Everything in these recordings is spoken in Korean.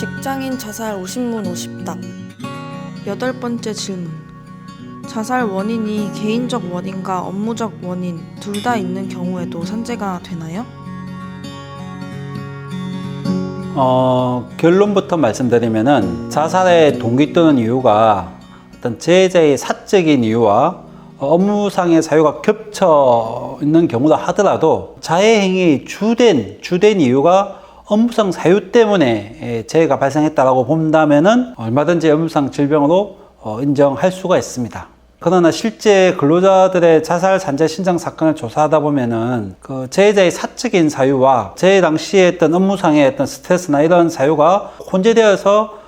직장인 자살 50문 50답. 8번째 질문. 자살 원인이 개인적 원인과 업무적 원인 둘 다 있는 경우에도 산재가 되나요? 결론부터 말씀드리면은 자살의 동기 또는 이유가 어떤 재해자의 사적인 이유와 업무상의 사유가 겹쳐 있는 경우다 하더라도 자해 행위의 주된 이유가 업무상 사유 때문에 재해가 발생했다라고 본다면은 얼마든지 업무상 질병으로 인정할 수가 있습니다. 그러나 실제 근로자들의 자살 산재 신청 사건을 조사하다 보면은 그 재해자의 사적인 사유와 재해 당시에 했던 업무상의 어떤 스트레스나 이런 사유가 혼재되어서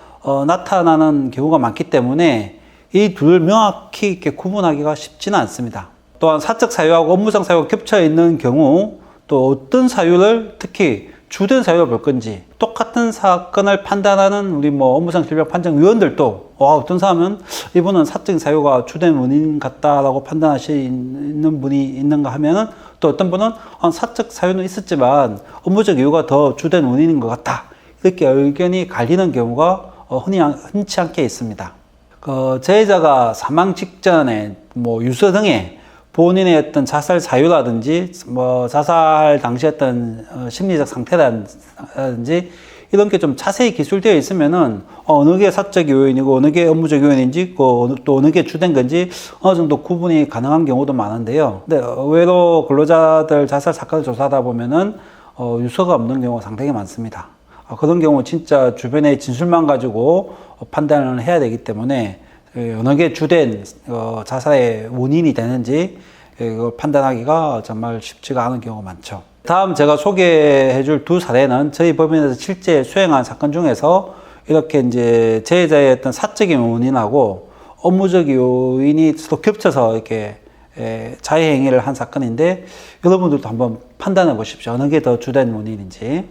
나타나는 경우가 많기 때문에 이 둘을 명확히 이렇게 구분하기가 쉽지는 않습니다. 또한 사적 사유하고 업무상 사유가 겹쳐 있는 경우 또 어떤 사유를 특히 주된 사유로 볼 건지 똑같은 사건을 판단하는 우리 업무상 질병 판정위원들도 어떤 사람은 이분은 사적인 사유가 주된 원인 같다라고 판단하시는 분이 있는가 하면은 또 어떤 분은 사적 사유는 있었지만 업무적 이유가 더 주된 원인인 것 같다 이렇게 의견이 갈리는 경우가 흔치 않게 있습니다. 재해자가 사망 직전에 유서 등에 본인의 어떤 자살 사유라든지 자살 당시 어떤 심리적 상태라든지 이런 게 좀 자세히 기술되어 있으면은 어느 게 사적 요인이고 어느 게 업무적 요인인지 또 어느 게 주된 건지 어느 정도 구분이 가능한 경우도 많은데요. 근데 의외로 근로자들 자살 사건을 조사하다 보면은 유서가 없는 경우가 상당히 많습니다. 그런 경우 진짜 주변의 진술만 가지고 판단을 해야 되기 때문에 어느 게 주된 자살의 원인이 되는지 이걸 판단하기가 정말 쉽지가 않은 경우가 많죠. 다음 제가 소개해 줄 두 사례는 저희 법인에서 실제 수행한 사건 중에서 이렇게 이제 재해자의 어떤 사적인 원인하고 업무적 요인이 서로 겹쳐서 이렇게 자해 행위를 한 사건인데 여러분들도 한번 판단해 보십시오. 어느 게 더 주된 원인인지.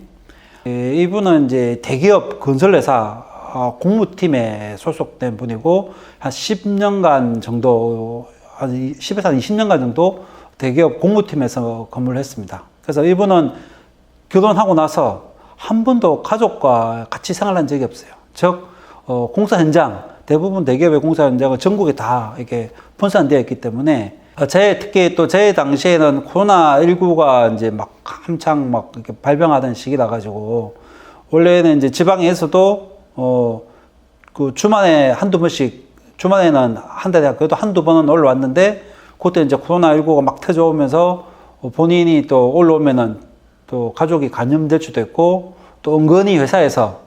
이분은 이제 대기업 건설회사 공무팀에 소속된 분이고 한 10년간 정도, 한 10에서 한 20년간 정도 대기업 공무팀에서 근무를 했습니다. 그래서 이분은 결혼하고 나서 한 번도 가족과 같이 생활한 적이 없어요. 즉, 공사 현장, 대부분 대기업의 공사 현장은 전국에 다 이렇게 분산되어 있기 때문에 특히 또 제 당시에는 코로나19가 이제 한창 이렇게 발병하던 시기라 가지고 원래는 이제 지방에서도 그 주말에 한두 번씩, 주말에는 한 달에 그래도 한두 번은 올라왔는데, 그때 이제 코로나19가 막 터져오면서 본인이 또 올라오면은 또 가족이 감염될 수도 있고, 또 은근히 회사에서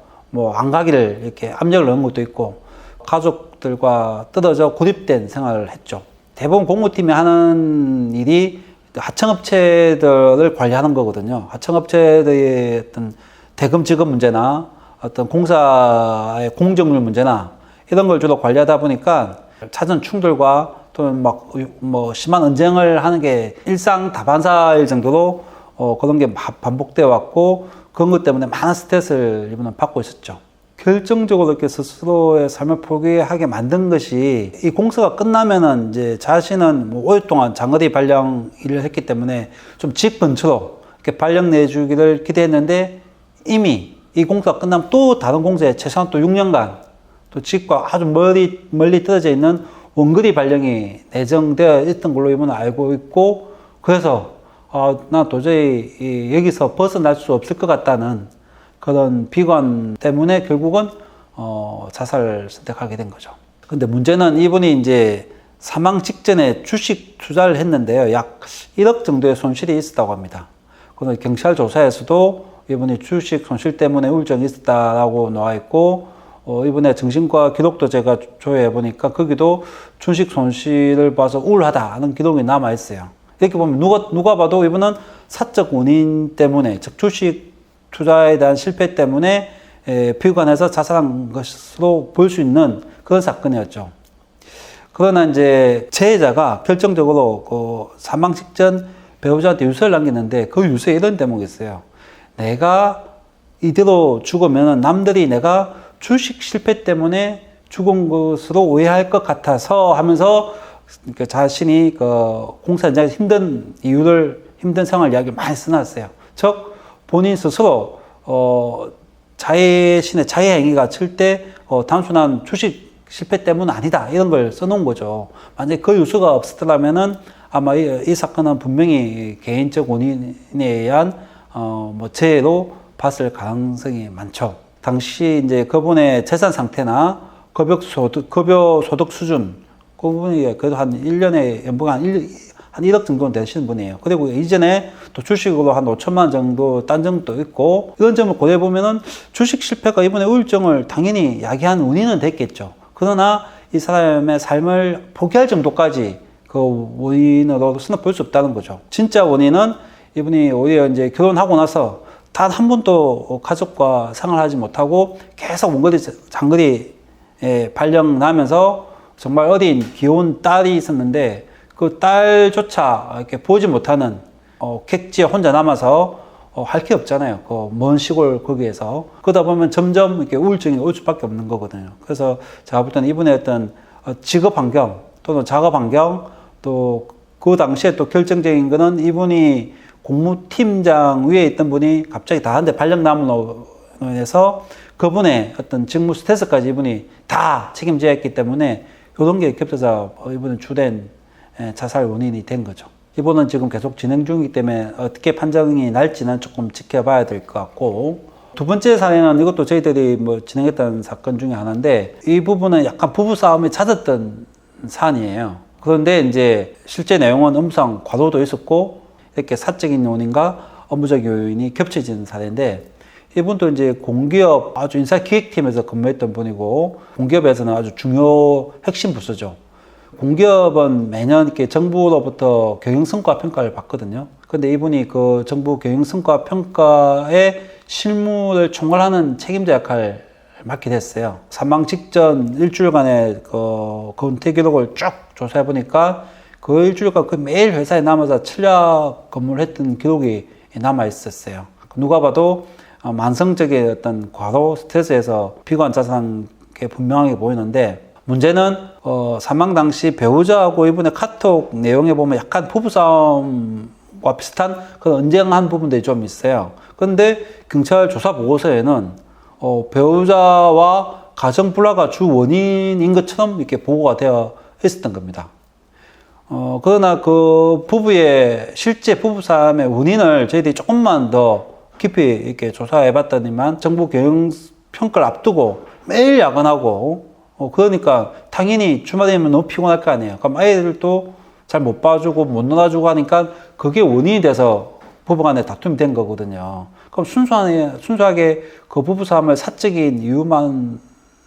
안 가기를 이렇게 압력을 넣은 것도 있고, 가족들과 떨어져 고립된 생활을 했죠. 대부분 공무팀이 하는 일이 하청업체들을 관리하는 거거든요. 하청업체들의 어떤 대금 지급 문제나 어떤 공사의 공정률 문제나 이런 걸 주로 관리하다 보니까 잦은 충돌과 또는 심한 언쟁을 하는 게 일상 다반사일 정도로 그런 게 반복되어 왔고 그런 것 때문에 많은 스트레스를 이분은 받고 있었죠. 결정적으로 이렇게 스스로의 삶을 포기하게 만든 것이 이 공사가 끝나면은 이제 자신은 오랫동안 장거리 발령 일을 했기 때문에 좀 집 근처로 이렇게 발령 내주기를 기대했는데 이미 이 공사가 끝나면 또 다른 공사에 최소한 또 6년간 또 집과 아주 멀리 떨어져 있는 원거리 발령이 내정되어 있던 걸로 이분은 알고 있고 그래서 나 도저히 여기서 벗어날 수 없을 것 같다는 그런 비관 때문에 결국은 자살을 선택하게 된 거죠. 근데 문제는 이분이 이제 사망 직전에 주식 투자를 했는데요. 약 1억 정도의 손실이 있었다고 합니다. 그런데 경찰 조사에서도 이분이 주식 손실 때문에 우울증이 있었다라고 나와 있고, 이분의 정신과 기록도 제가 조회해 보니까 거기도 주식 손실을 봐서 우울하다는 기록이 남아 있어요. 이렇게 보면 누가 봐도 이분은 사적 원인 때문에, 즉 주식 투자에 대한 실패 때문에 비관해서 자살한 것으로 볼 수 있는 그런 사건이었죠. 그러나 이제 재해자가 결정적으로 그 사망 직전 배우자한테 유서를 남겼는데 그 유서에 이런 대목이 있어요. 내가 이대로 죽으면 남들이 내가 주식 실패 때문에 죽은 것으로 오해할 것 같아서 하면서 자신이 그 공사 현장에서 힘든 생활 이야기를 많이 써놨어요. 즉 본인 스스로 자신의 자해 행위가 절대 단순한 주식 실패 때문은 아니다. 이런 걸 써놓은 거죠. 만약에 그 요소가 없었더라면은 아마 이 사건은 분명히 개인적 원인에 의한 뭐 재해로 봤을 가능성이 많죠. 당시 이제 그분의 재산 상태나 급여 소득 수준, 그분이 그래도 한 1년에 연봉 한 1억 정도는 되시는 분이에요. 그리고 이전에 또 주식으로 한 5천만 원 정도 딴 적도 있고, 이런 점을 고려해 보면은 주식 실패가 이분의 우울증을 당연히 야기한 원인은 됐겠죠. 그러나 이 사람의 삶을 포기할 정도까지 그 원인으로서는 볼 수 없다는 거죠. 진짜 원인은 이분이 오히려 이제 결혼하고 나서 단 한 번도 가족과 생활하지 못하고 계속 장거리에 발령 나면서 정말 어린 귀여운 딸이 있었는데 그 딸조차 이렇게 보지 못하는 객지에 혼자 남아서 할 게 없잖아요. 그 먼 시골 거기에서. 그러다 보면 점점 이렇게 우울증이 올 수밖에 없는 거거든요. 그래서 제가 볼 때는 이분의 어떤 직업 환경 또는 작업 환경 또 그 당시에 또 결정적인 거는 이분이 공무팀장 위에 있던 분이 갑자기 다한테 발령남으로 인해서 그분의 어떤 직무 스트레스까지 이분이 다 책임져야 했기 때문에 이런 게 겹쳐서 이분은 주된 자살 원인이 된 거죠. 이분은 지금 계속 진행 중이기 때문에 어떻게 판정이 날지는 조금 지켜봐야 될 것 같고, 두 번째 사례는 이것도 저희들이 뭐 진행했던 사건 중에 하나인데, 이 부분은 약간 부부싸움이 잦았던 사안이에요. 그런데 이제 실제 내용은 음성 과도도 있었고 이렇게 사적인 요인과 업무적 요인이 겹쳐지는 사례인데, 이분도 이제 공기업 아주 인사기획팀에서 근무했던 분이고, 공기업에서는 아주 중요 핵심 부서죠. 공기업은 매년 이렇게 정부로부터 경영성과 평가를 받거든요. 근데 이분이 그 정부 경영성과 평가의 실무를 총괄하는 책임자 역할을 맡게 됐어요. 사망 직전 일주일간의 그 은퇴 기록을 쭉 조사해 보니까 그 일주일간 그 매일 회사에 남아서 출력 근무를 했던 기록이 남아 있었어요. 누가 봐도 만성적인 어떤 과로 스트레스에서 피고한 자산이 분명하게 보이는데, 문제는 사망 당시 배우자하고 이분의 카톡 내용에 보면 약간 부부싸움과 비슷한 그런 언쟁한 부분들이 좀 있어요. 그런데 경찰 조사 보고서에는 배우자와 가정 불화가 주 원인인 것처럼 이렇게 보고가 되어 있었던 겁니다. 그러나 그 부부의 실제 부부싸움의 원인을 저희들이 조금만 더 깊이 이렇게 조사해 봤더니만, 정부 경영 평가를 앞두고 매일 야근하고, 그러니까 당연히 주말이면 너무 피곤할 거 아니에요. 그럼 아이들도 잘 못 봐주고 못 놀아주고 하니까 그게 원인이 돼서 부부간에 다툼이 된 거거든요. 그럼 순수하게 그 부부싸움을 사적인 이유만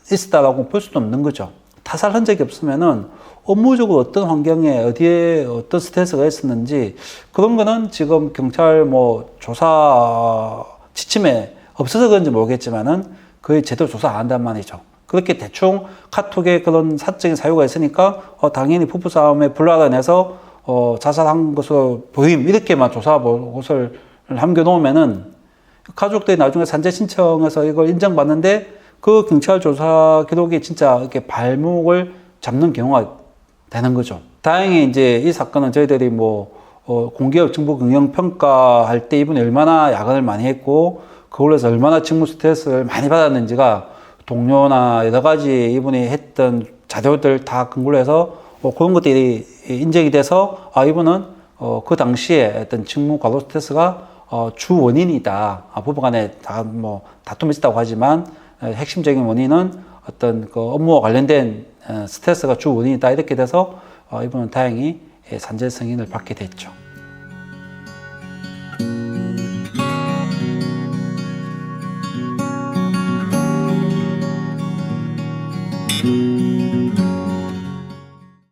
있었다라고 볼 수도 없는 거죠. 타살 흔적이 없으면은 업무적으로 어떤 환경에 어디에 어떤 스트레스가 있었는지 그런 거는 지금 경찰 뭐 조사 지침에 없어서 그런지 모르겠지만은 거의 제대로 조사 안 한단 말이죠. 그렇게 대충 카톡에 그런 사적인 사유가 있으니까 당연히 부부싸움에 불화가 내서 자살한 것으로 보임, 이렇게만 조사 보고서를 남겨놓으면은 가족들이 나중에 산재 신청해서 이걸 인정받는데 그 경찰 조사 기록이 진짜 이렇게 발목을 잡는 경우가 되는 거죠. 다행히 이제 이 사건은 저희들이 공기업 정부 경영 평가할 때 이분이 얼마나 야근을 많이 했고 그걸로 해서 얼마나 직무 스트레스를 많이 받았는지가 동료나 여러 가지 이분이 했던 자료들 다 근거로 해서 그런 것들이 인정이 돼서 이분은 그 당시에 어떤 직무 과로 스트레스가 주 원인이다. 부부간에 다툼이 있었다고 하지만 핵심적인 원인은 어떤 그 업무와 관련된 스트레스가 주 원인이다. 이렇게 돼서 이분은 다행히 산재 승인을 받게 됐죠.